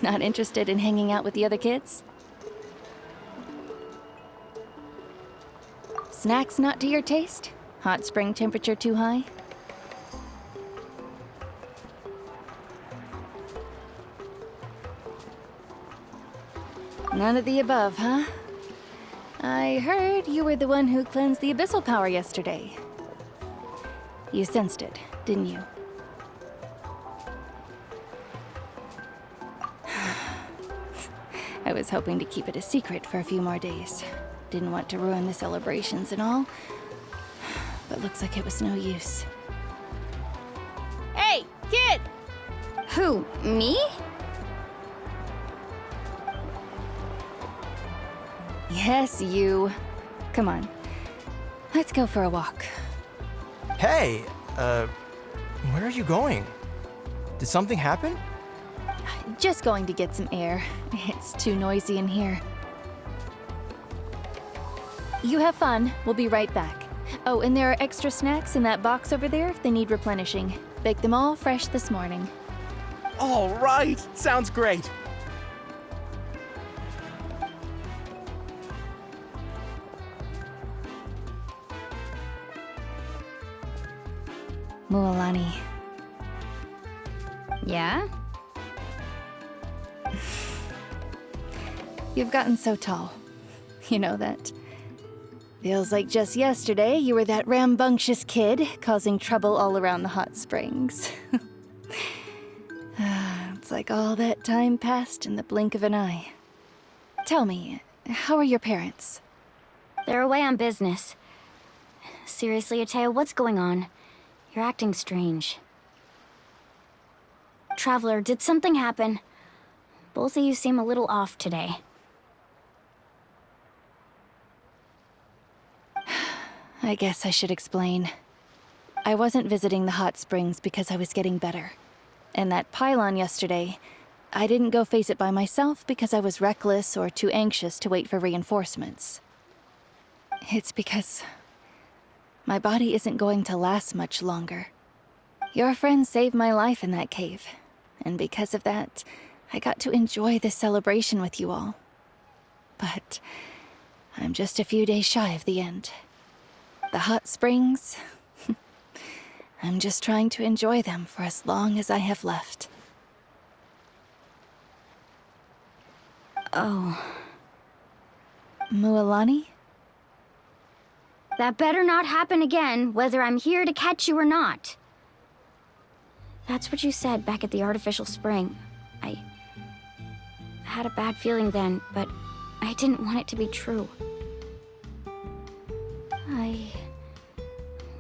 Not interested in hanging out with the other kids? Snacks not to your taste? Hot spring temperature too high? None of the above, huh? I heard you were the one who cleansed the abyssal power yesterday. You sensed it, didn't you? I was hoping to keep it a secret for a few more days. Didn't want to ruin the celebrations and all, but looks like it was no use. Hey, kid! Who, me? Yes, you. Come on. Let's go for a walk. Hey, where are you going? Did something happen? Just going to get some air. It's too noisy in here. You have fun. We'll be right back. Oh, and there are extra snacks in that box over there if they need replenishing. Baked them all fresh this morning. All right, sounds great. Mualani. Yeah? You've gotten so tall. You know that. Feels like just yesterday you were that rambunctious kid causing trouble all around the hot springs. It's like all that time passed in the blink of an eye. Tell me, how are your parents? They're away on business. Seriously, Atea, what's going on? You're acting strange. Traveler, did something happen? Both of you seem a little off today. I guess I should explain. I wasn't visiting the hot springs because I was getting better. And that pylon yesterday, I didn't go face it by myself because I was reckless or too anxious to wait for reinforcements. It's because my body isn't going to last much longer. Your friend saved my life in that cave, and because of that, I got to enjoy this celebration with you all. But I'm just a few days shy of the end. The hot springs, I'm just trying to enjoy them for as long as I have left. Oh. Mualani? That better not happen again, whether I'm here to catch you or not. That's what you said back at the artificial spring. I had a bad feeling then, but I didn't want it to be true. I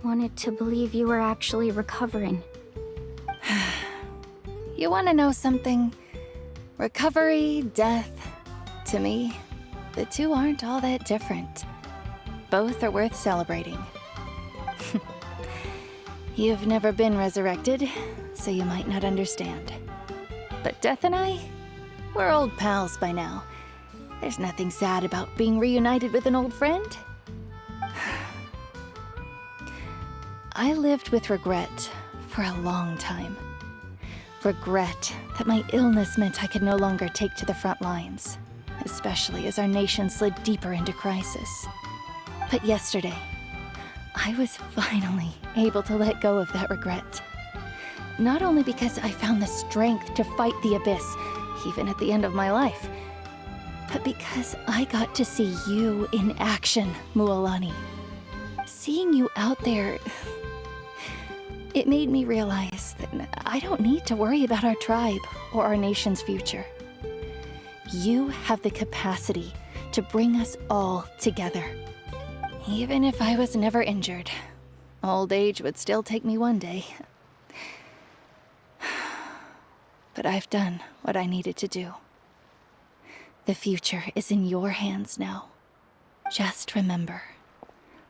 wanted to believe you were actually recovering. You want to know something? Recovery, death, to me, the two aren't all that different. Both are worth celebrating. You've never been resurrected, so you might not understand. But Death and I, we're old pals by now. There's nothing sad about being reunited with an old friend. I lived with regret for a long time. Regret that my illness meant I could no longer take to the front lines, especially as our nation slid deeper into crisis. But yesterday, I was finally able to let go of that regret. Not only because I found the strength to fight the abyss, even at the end of my life, but because I got to see you in action, Mualani. Seeing you out there, it made me realize that I don't need to worry about our tribe or our nation's future. You have the capacity to bring us all together. Even if I was never injured, old age would still take me one day. But I've done what I needed to do. The future is in your hands now. Just remember,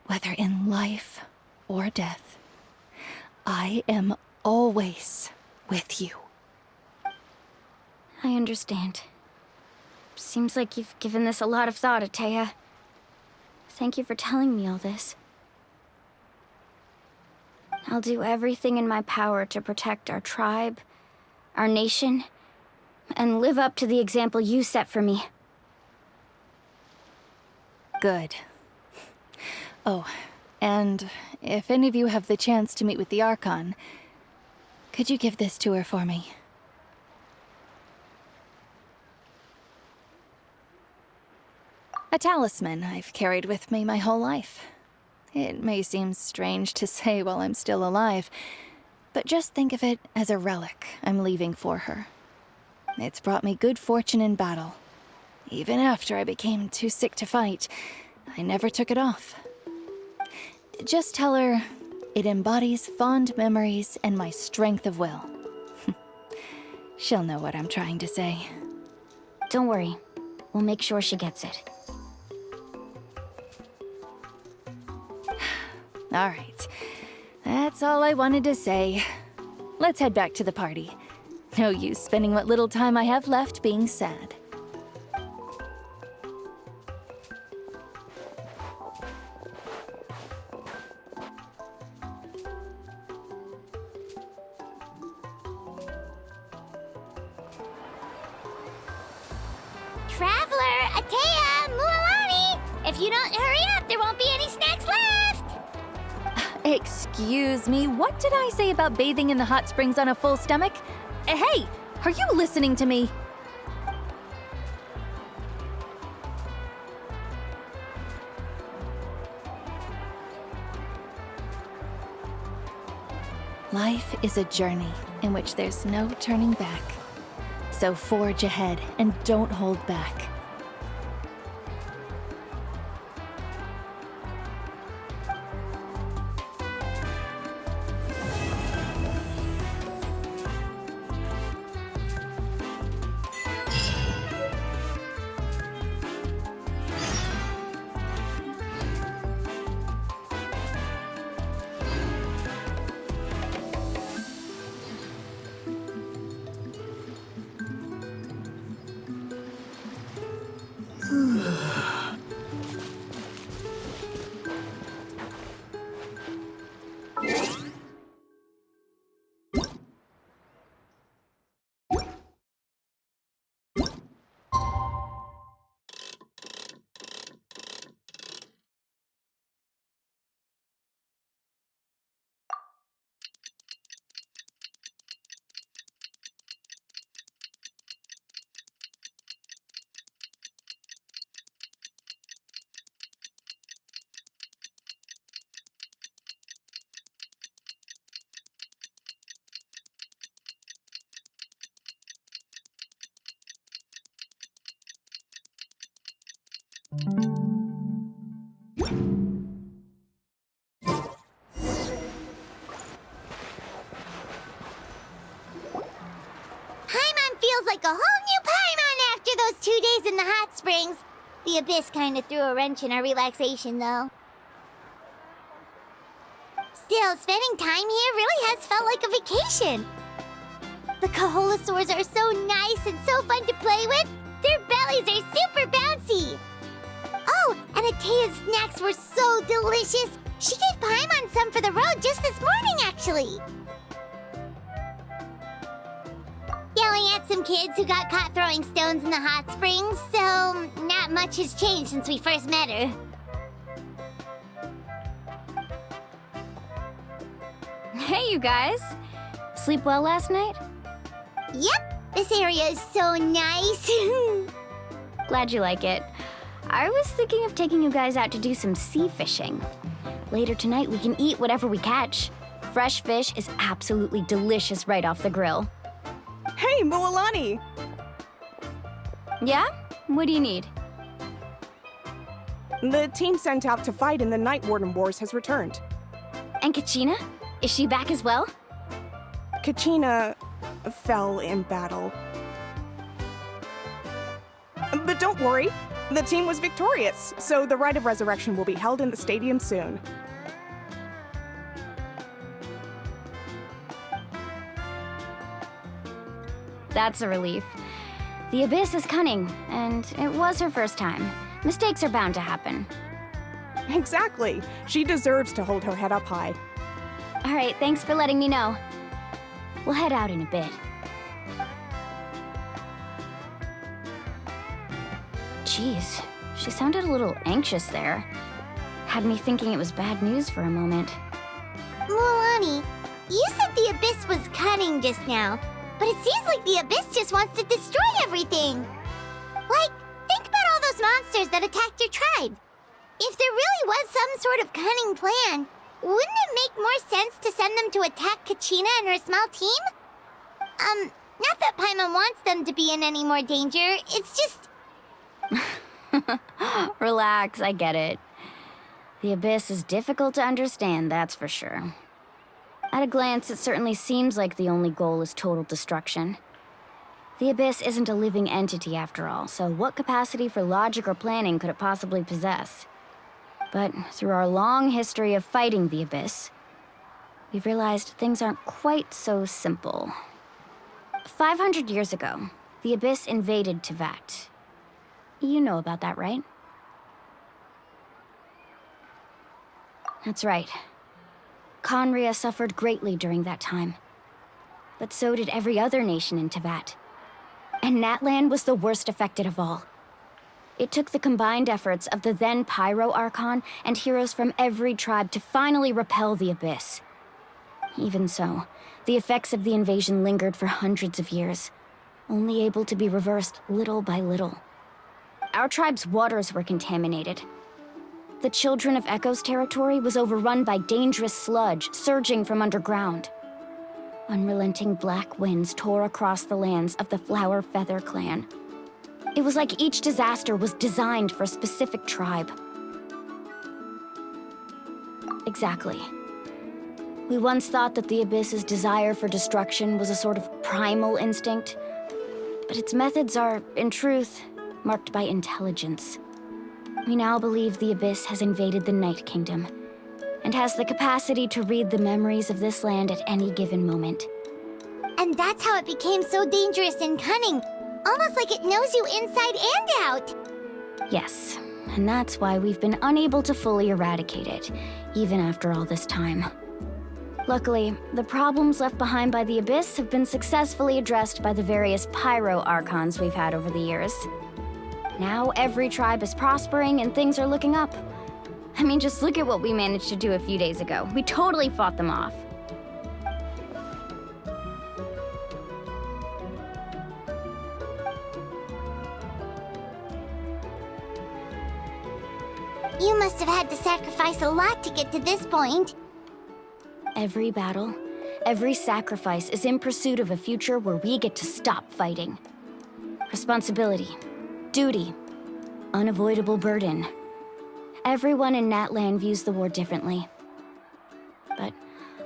whether in life or death, I am always with you. I understand. Seems like you've given this a lot of thought, Atea. Thank you for telling me all this. I'll do everything in my power to protect our tribe, our nation, and live up to the example you set for me. Good. Oh, and if any of you have the chance to meet with the Archon, could you give this to her for me? A talisman I've carried with me my whole life. It may seem strange to say while I'm still alive, but just think of it as a relic I'm leaving for her. It's brought me good fortune in battle. Even after I became too sick to fight, I never took it off. Just tell her it embodies fond memories and my strength of will. She'll know what I'm trying to say. Don't worry. We'll make sure she gets it. All right. That's all I wanted to say. Let's head back to the party. No use spending what little time I have left being sad. Traveler, Atea, Mualani! If you don't hurry up, there won't be any snacks left! Excuse me, what did I say about bathing in the hot springs on a full stomach? Hey, are you listening to me? Life is a journey in which there's no turning back. So forge ahead and don't hold back. Paimon feels like a whole new Paimon after those 2 days in the hot springs. The Abyss kinda threw a wrench in our relaxation, though. Still, spending time here really has felt like a vacation. The Kaholosaurs are so nice and so fun to play with. Their bellies are super bouncy. Oh, and Atea's snacks were so delicious. She gave Paimon some for the road just this morning, actually. Yelling at some kids who got caught throwing stones in the hot springs, so not much has changed since we first met her. Hey, you guys. Sleep well last night? Yep, this area is so nice. Glad you like it. I was thinking of taking you guys out to do some sea fishing. Later tonight, we can eat whatever we catch. Fresh fish is absolutely delicious right off the grill. Hey, Mualani! Yeah? What do you need? The team sent out to fight in the Night Warden Wars has returned. And Kachina? Is she back as well? Kachina fell in battle. But don't worry, the team was victorious, so the Rite of Resurrection will be held in the stadium soon. That's a relief. The Abyss is cunning, and it was her first time. Mistakes are bound to happen. Exactly. She deserves to hold her head up high. All right, thanks for letting me know. We'll head out in a bit. Jeez, she sounded a little anxious there. Had me thinking it was bad news for a moment. Mualani, you said the Abyss was cunning just now, but it seems like the Abyss just wants to destroy everything. Like, think about all those monsters that attacked your tribe. If there really was some sort of cunning plan, wouldn't it make more sense to send them to attack Kachina and her small team? Not that Paimon wants them to be in any more danger, it's just... Relax, I get it. The Abyss is difficult to understand, that's for sure. At a glance, it certainly seems like the only goal is total destruction. The Abyss isn't a living entity after all, so what capacity for logic or planning could it possibly possess? But through our long history of fighting the Abyss, we've realized things aren't quite so simple. 500 years ago, the Abyss invaded Teyvat. You know about that, right? That's right. Conria suffered greatly during that time. But so did every other nation in Teyvat. And Natlan was the worst affected of all. It took the combined efforts of the then Pyro Archon and heroes from every tribe to finally repel the Abyss. Even so, the effects of the invasion lingered for hundreds of years, only able to be reversed little by little. Our tribe's waters were contaminated. The Children of Echo's territory was overrun by dangerous sludge surging from underground. Unrelenting black winds tore across the lands of the Flower Feather clan. It was like each disaster was designed for a specific tribe. Exactly. We once thought that the Abyss's desire for destruction was a sort of primal instinct, but its methods are, in truth, marked by intelligence. We now believe the Abyss has invaded the Night Kingdom, and has the capacity to read the memories of this land at any given moment. And that's how it became so dangerous and cunning. Almost like it knows you inside and out. Yes, and that's why we've been unable to fully eradicate it, even after all this time. Luckily, the problems left behind by the Abyss have been successfully addressed by the various Pyro Archons we've had over the years. Now every tribe is prospering and things are looking up. I mean, just look at what we managed to do a few days ago. We totally fought them off. You must have had to sacrifice a lot to get to this point. Every battle, every sacrifice is in pursuit of a future where we get to stop fighting. Responsibility, duty, unavoidable burden. Everyone in Natlan views the war differently. But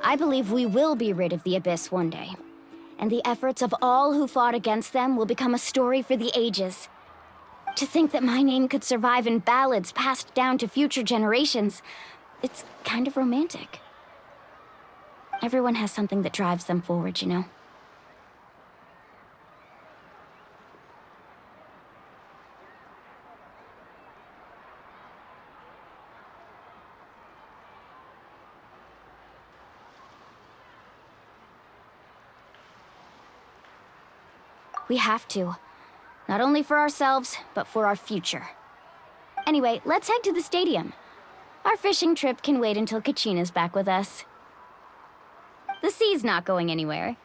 I believe we will be rid of the Abyss one day. And the efforts of all who fought against them will become a story for the ages. To think that my name could survive in ballads passed down to future generations, it's kind of romantic. Everyone has something that drives them forward, you know? We have to. Not only for ourselves, but for our future. Anyway, let's head to the stadium. Our fishing trip can wait until Kachina's back with us. The sea's not going anywhere.